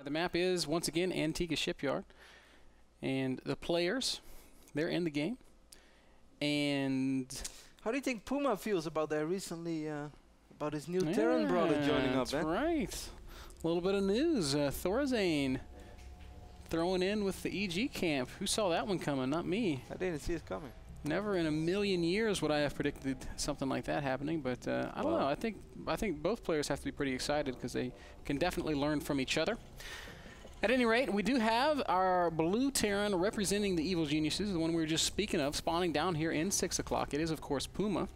The map is, once again, Antiga Shipyard. And the players, they're in the game. And how do you think PuMa feels about that recently, about his new Terran brother joining up, man? That's right. A little bit of news. Thorazane throwing in with the EG camp. Who saw that one coming? Not me. I didn't see it coming. Never in a million years would I have predicted something like that happening, but I don't know. I think both players have to be pretty excited because they can definitely learn from each other. At any rate, we do have our blue Terran representing the Evil Geniuses, the one we were just speaking of, spawning down here in 6 o'clock. It is, of course, PuMa.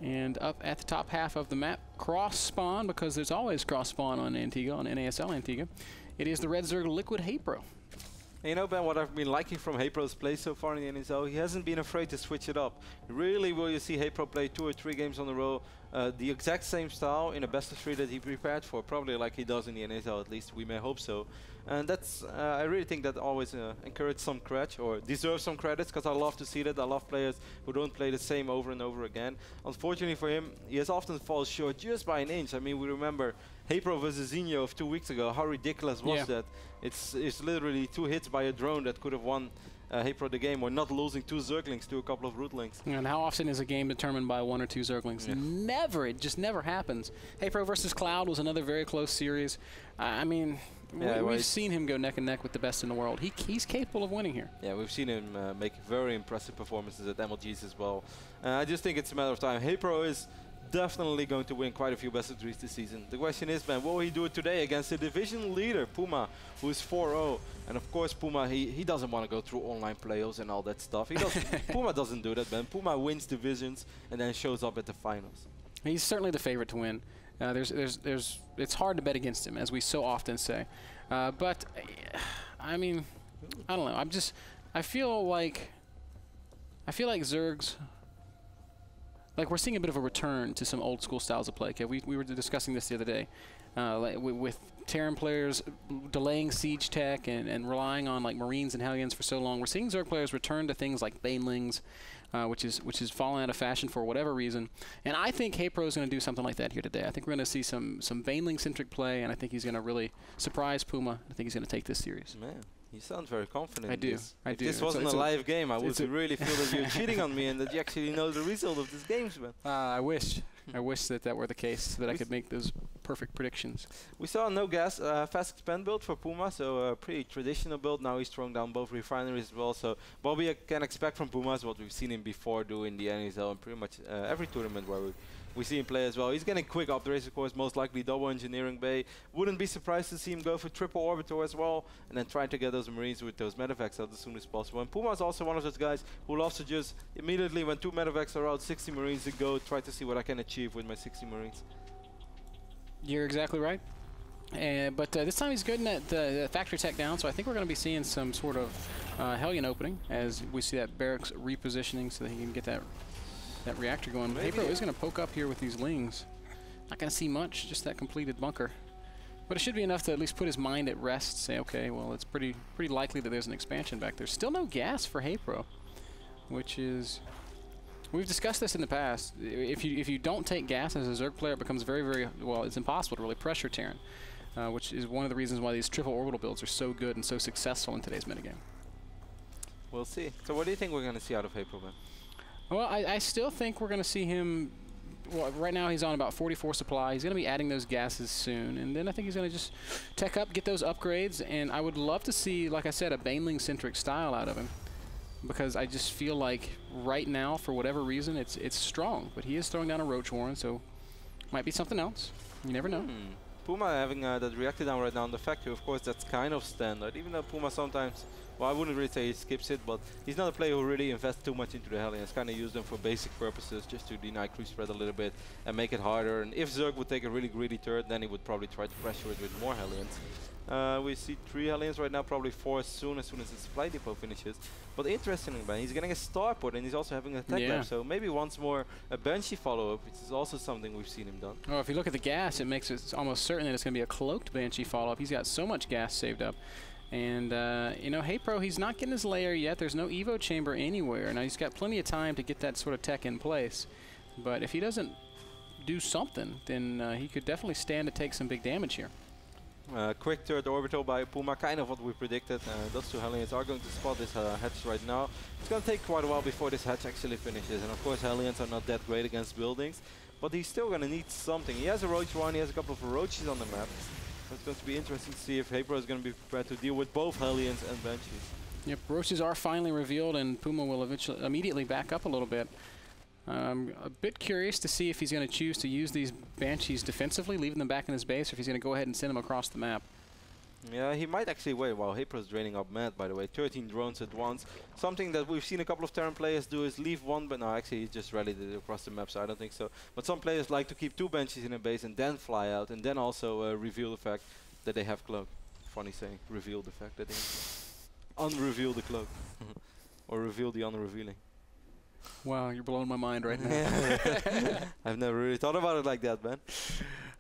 And up at the top half of the map, cross-spawn, because there's always cross-spawn on Antiga, on NASL Antiga. It is the Red Zerg Liquid HayprO. And you know, Ben, what I've been liking from HayprO's play so far in the NSL, he hasn't been afraid to switch it up. Really, will you see HayprO play 2 or 3 games on the row, the exact same style in a best of 3 that he prepared for, probably like he does in the NSL, at least we may hope so. And that's, I really think that always encourages some credit, or deserves some credits, because I love to see that. I love players who don't play the same over and over again. Unfortunately for him, he has often fallen short just by an inch. I mean, we remember HayprO versus Zinho of 2 weeks ago. How ridiculous was that? It's literally 2 hits by a drone that could have won HayprO the game, or not losing 2 Zerglings to a couple of Rootlings. And how often is a game determined by 1 or 2 Zerglings? Never. It just never happens. HayprO versus Cloud was another very close series. I mean, we've seen him go neck and neck with the best in the world. He's capable of winning here. Yeah, we've seen him make very impressive performances at MLGs as well. I just think it's a matter of time. HayprO is definitely going to win quite a few best of 3s this season. The question is, man, will he do it today against the division leader, PuMa, who is 4-0? And of course, PuMa, he doesn't want to go through online playoffs and all that stuff. He doesn't. PuMa doesn't do that, man. PuMa wins divisions and then shows up at the finals. He's certainly the favorite to win. It's hard to bet against him, as we so often say. But I mean, I don't know. I feel like Zergs. Like, we're seeing a bit of a return to some old school styles of play. Okay, we were discussing this the other day, like with Terran players delaying siege tech and relying on like Marines and Hellions for so long. We're seeing Zerg players return to things like Banelings, which is falling out of fashion for whatever reason. And I think HayprO is going to do something like that here today. I think we're going to see some Baneling-centric play, and I think he's going to really surprise PuMa. I think he's going to take this series. Man. You sound very confident. I do. If this wasn't a live game, I would really feel that you're cheating on me and that you actually know the result of this game, man. I wish. I wish that were the case, so that I could make those perfect predictions. We saw a no gas fast expand build for PuMa, so a pretty traditional build. Now he's throwing down both refineries as well. So what we can expect from PuMa is what we've seen him before do in the NASL and pretty much every tournament where we see him play as well. He's getting quick upgrades, of course, most likely double engineering bay. Wouldn't be surprised to see him go for triple orbital as well, and then trying to get those Marines with those medevacs out as soon as possible. And PuMa is also one of those guys who loves to just immediately, when 2 medevacs are out, 60 Marines to go, try to see what I can achieve with my 60 Marines. You're exactly right. But this time he's getting the factory tech down, so I think we're going to be seeing some sort of Hellion opening as we see that barracks repositioning so that he can get that reactor going. HayprO is going to poke up here with these Lings. Not going to see much, just that completed bunker. But it should be enough to at least put his mind at rest, say, okay, well, it's pretty likely that there's an expansion back there. Still no gas for HayprO, which is... We've discussed this in the past. If you don't take gas as a Zerg player, it becomes very, well, it's impossible to really pressure Terran, which is one of the reasons why these triple orbital builds are so good and so successful in today's metagame. We'll see. So what do you think we're going to see out of HayprO, man? Well, I still think we're going to see him. Well, right now he's on about 44 supply. He's going to be adding those gases soon, and then I think he's going to just tech up, get those upgrades, and I would love to see, like I said, a Baneling-centric style out of him, because I just feel like right now, for whatever reason, it's strong. But he is throwing down a Roach Warren, so might be something else. You never know. PuMa having that reactor down right now on the factory, of course, that's kind of standard. Even though PuMa sometimes, well, I wouldn't really say he skips it, but he's not a player who really invests too much into the Hellions. Kind of use them for basic purposes, just to deny creep spread a little bit and make it harder. And if Zerg would take a really greedy turret, then he would probably try to pressure it with more Hellions. We see 3 Hellions right now, probably 4 as soon as the supply depot finishes. But interestingly, man, he's getting a starport and he's also having a tech lab. So maybe once more a Banshee follow-up, which is also something we've seen him done. Oh, if you look at the gas, it makes it almost certain that it's going to be a cloaked Banshee follow-up. He's got so much gas saved up. And, you know, HayprO, he's not getting his layer yet. There's no Evo chamber anywhere. Now, he's got plenty of time to get that sort of tech in place. But if he doesn't do something, then he could definitely stand to take some big damage here. Quick third orbital by PuMa, kind of what we predicted. Those two Hellions are going to spot this hatch right now. It's going to take quite a while before this hatch actually finishes. And of course Hellions are not that great against buildings, but he's still going to need something. He has a Roach one, he has a couple of Roaches on the map. It's going to be interesting to see if HayprO is going to be prepared to deal with both Hellions and Banshees. Yep, Roaches are finally revealed, and PuMa will immediately back up a little bit. I'm a bit curious to see if he's going to choose to use these Banshees defensively, leaving them back in his base, or if he's going to go ahead and send them across the map. Yeah, he might actually wait while HayprO's draining up mad, by the way. 13 drones at once. Something that we've seen a couple of Terran players do is leave one, but no, actually he just rallied it across the map, so I don't think so. But some players like to keep 2 Banshees in a base and then fly out, and then also reveal the fact that they have cloak. Funny saying, reveal the fact that they unreveal the cloak. Or reveal the unrevealing. Wow, you're blowing my mind right now. I've never really thought about it like that, man.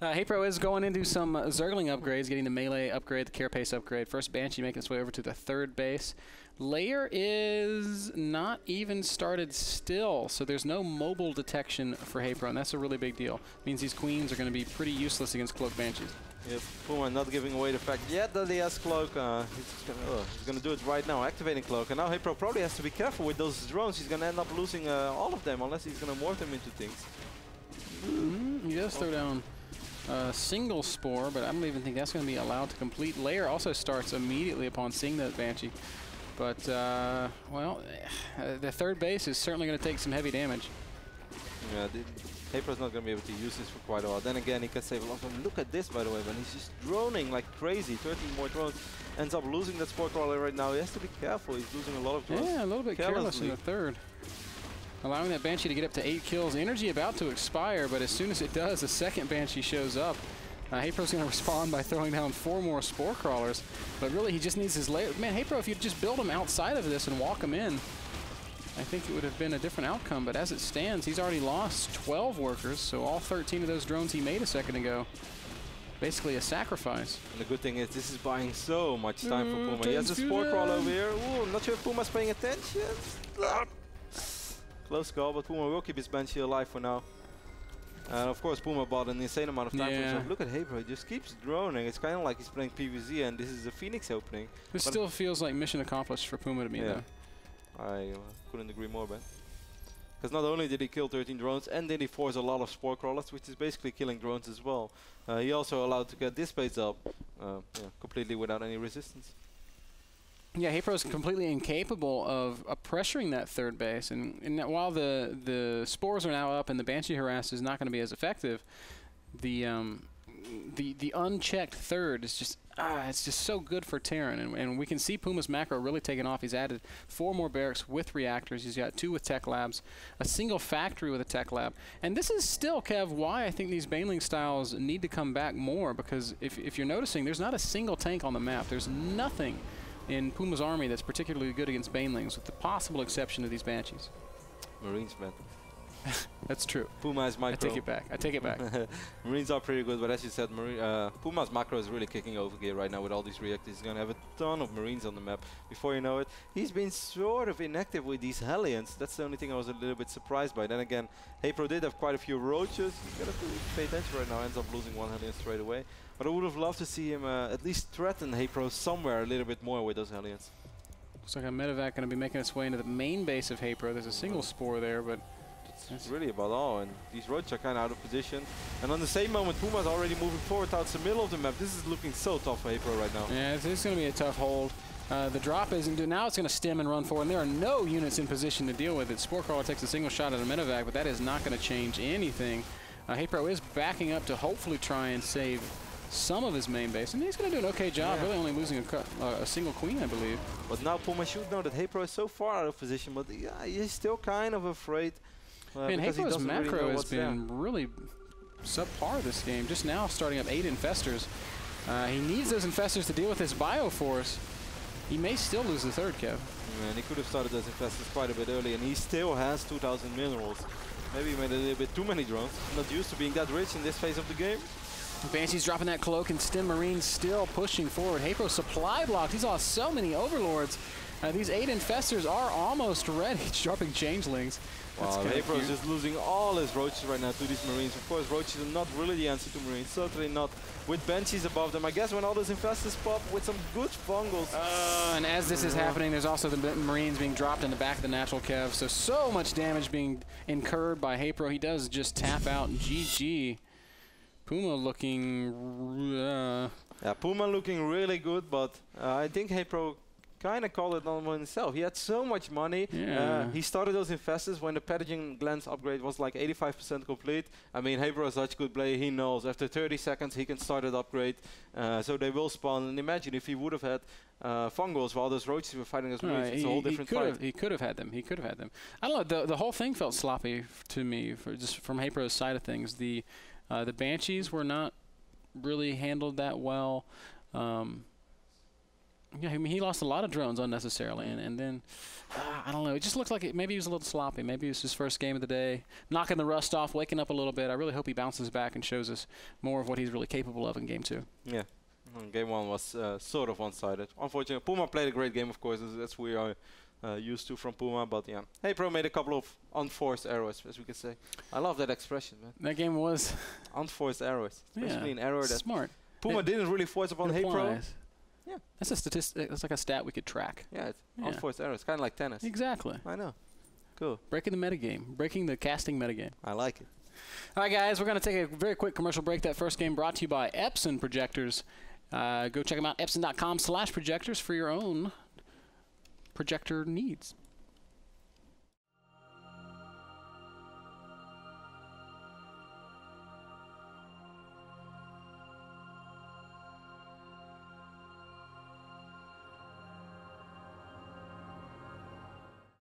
HayprO is going into some Zergling upgrades, getting the melee upgrade, the carapace upgrade. First Banshee making its way over to the 3rd base. Lair is not even started still, so there's no mobile detection for HayprO, and that's a really big deal. Means these queens are going to be pretty useless against Cloak Banshees. Yep, PuMa not giving away the fact yet that he has Cloak. He's gonna do it right now, activating Cloak. And now HayprO probably has to be careful with those drones. He's gonna end up losing all of them unless he's gonna morph them into things. He does throw down a single Spore, but I don't even think that's gonna be allowed to complete. Lair also starts immediately upon seeing that Banshee. But, well, the 3rd base is certainly gonna take some heavy damage. Yeah, HayprO's not going to be able to use this for quite a while. Then again, he can save a lot of them. Look at this, by the way, man. He's just droning like crazy. 13 more drones. Ends up losing that Spore Crawler right now. He has to be careful. He's losing a lot of drones. Yeah, a little bit careless in the 3rd. Allowing that Banshee to get up to 8 kills. Energy about to expire, but as soon as it does, the 2nd Banshee shows up. HayprO's going to respond by throwing down 4 more Spore Crawlers. But really, he just needs his layer. Man, HayprO, if you just build him outside of this and walk him in, I think it would have been a different outcome, but as it stands, he's already lost 12 workers, so all 13 of those drones he made a second ago. Basically a sacrifice. And the good thing is this is buying so much time for PuMa. He has a Spore Crawl over here. Ooh, I'm not sure if PuMa's paying attention. Close call, but PuMa will keep his Banshee alive for now. And of course PuMa bought an insane amount of time for himself. Look at HayprO, he just keeps droning. It's kind of like he's playing PvZ and this is a Phoenix opening. This still feels like mission accomplished for PuMa to me though. I couldn't agree more, man. Because not only did he kill 13 drones, and did he force a lot of Spore Crawlers, which is basically killing drones as well. He also allowed to get this base up completely without any resistance. Yeah, HayprO is completely incapable of pressuring that 3rd base, and while the Spores are now up and the Banshee harass is not going to be as effective, the unchecked 3rd is just it's just so good for Terran, and we can see PuMa's macro really taking off. He's added 4 more barracks with reactors. He's got 2 with tech labs, a single factory with a tech lab, and this is still, Kev, why I think these Baneling styles need to come back more, because if you're noticing, there's not a single tank on the map. There's nothing in PuMa's army that's particularly good against Banelings, with the possible exception of these Banshees. Marines, man. That's true. PuMa is micro. I take it back. I take it back. Marines are pretty good, but as you said, PuMa's macro is really kicking over gear right now with all these reactors. He's going to have a ton of Marines on the map. Before you know it, he's been sort of inactive with these Hellions. That's the only thing I was a little bit surprised by. Then again, HayprO did have quite a few Roaches. He's got to pay attention right now. Ends up losing 1 Hellion straight away. But I would have loved to see him at least threaten HayprO somewhere a little bit more with those Hellions. Looks like a medevac going to be making its way into the main base of HayprO. There's a single Spore there, but that's really about all, and these Roaches are kind of out of position. And on the same moment, PuMa's already moving forward towards the middle of the map. This is looking so tough for HayprO right now. Yeah, it's going to be a tough hold. The drop isn't now it's going to stem and run forward, and there are no units in position to deal with it. Spore Crawler takes a single shot at a medevac, but that is not going to change anything. HayprO is backing up to hopefully try and save some of his main base, and he's going to do an okay job, really only losing a single queen, I believe. But now PuMa should know that HayprO is so far out of position, but he's still kind of afraid. Man, HayprO's macro has been really subpar this game. Just now starting up 8 Infestors. He needs those Infestors to deal with his Bioforce. He may still lose the 3rd, Kev. And he could have started those Infestors quite a bit early, and he still has 2,000 minerals. Maybe he made a little bit too many drones. Not used to being that rich in this phase of the game. Banshee's dropping that cloak, and Stim Marines still pushing forward. HayprO supply blocked. He's lost so many Overlords. These 8 Infestors are almost ready. He's dropping Changelings. Wow, HayprO is just losing all his roaches right now to these Marines. Of course, roaches are not really the answer to Marines. Certainly not with Banshees above them. I guess when all those infestors pop with some good fungals. And as this is happening, there's also the Marines being dropped in the back of the natural Kev. So much damage being incurred by HayprO. He does just tap out. GG. PuMa looking... Yeah, PuMa looking really good, but I think HayprO kind of called it on himself. He had so much money. Yeah. He started those infestors when the pathogen glands upgrade was like 85% complete. I mean, HayprO is such a good player. He knows after 30 seconds he can start that upgrade. So they will spawn. And imagine if he would have had fungals while those roaches were fighting those Marines. It's a whole different fight. He could have had them. He could have had them. I don't know. The whole thing felt sloppy to me, just from HayprO's side of things. The Banshees were not really handled that well. Yeah, I mean, he lost a lot of drones unnecessarily, and then, I don't know, it just looked like maybe he was a little sloppy. Maybe it was his first game of the day, knocking the rust off, waking up a little bit. I really hope he bounces back and shows us more of what he's really capable of in Game 2. Yeah, Game 1 was sort of one-sided. Unfortunately, PuMa played a great game, of course. That's what we are used to from PuMa, but yeah. HayprO made a couple of unforced errors, as we could say. I love that expression, man. That game was... unforced errors. Basically an error that... Smart. PuMa didn't really force upon HayprO. Yeah, that's a statistic. That's like a stat we could track. Yeah, it's unforced errors, kind of like tennis. Exactly. I know. Cool. Breaking the metagame, breaking the casting metagame. I like it. All right, guys, we're going to take a very quick commercial break. That first game brought to you by Epson Projectors. Go check them out, epson.com/projectors for your own projector needs.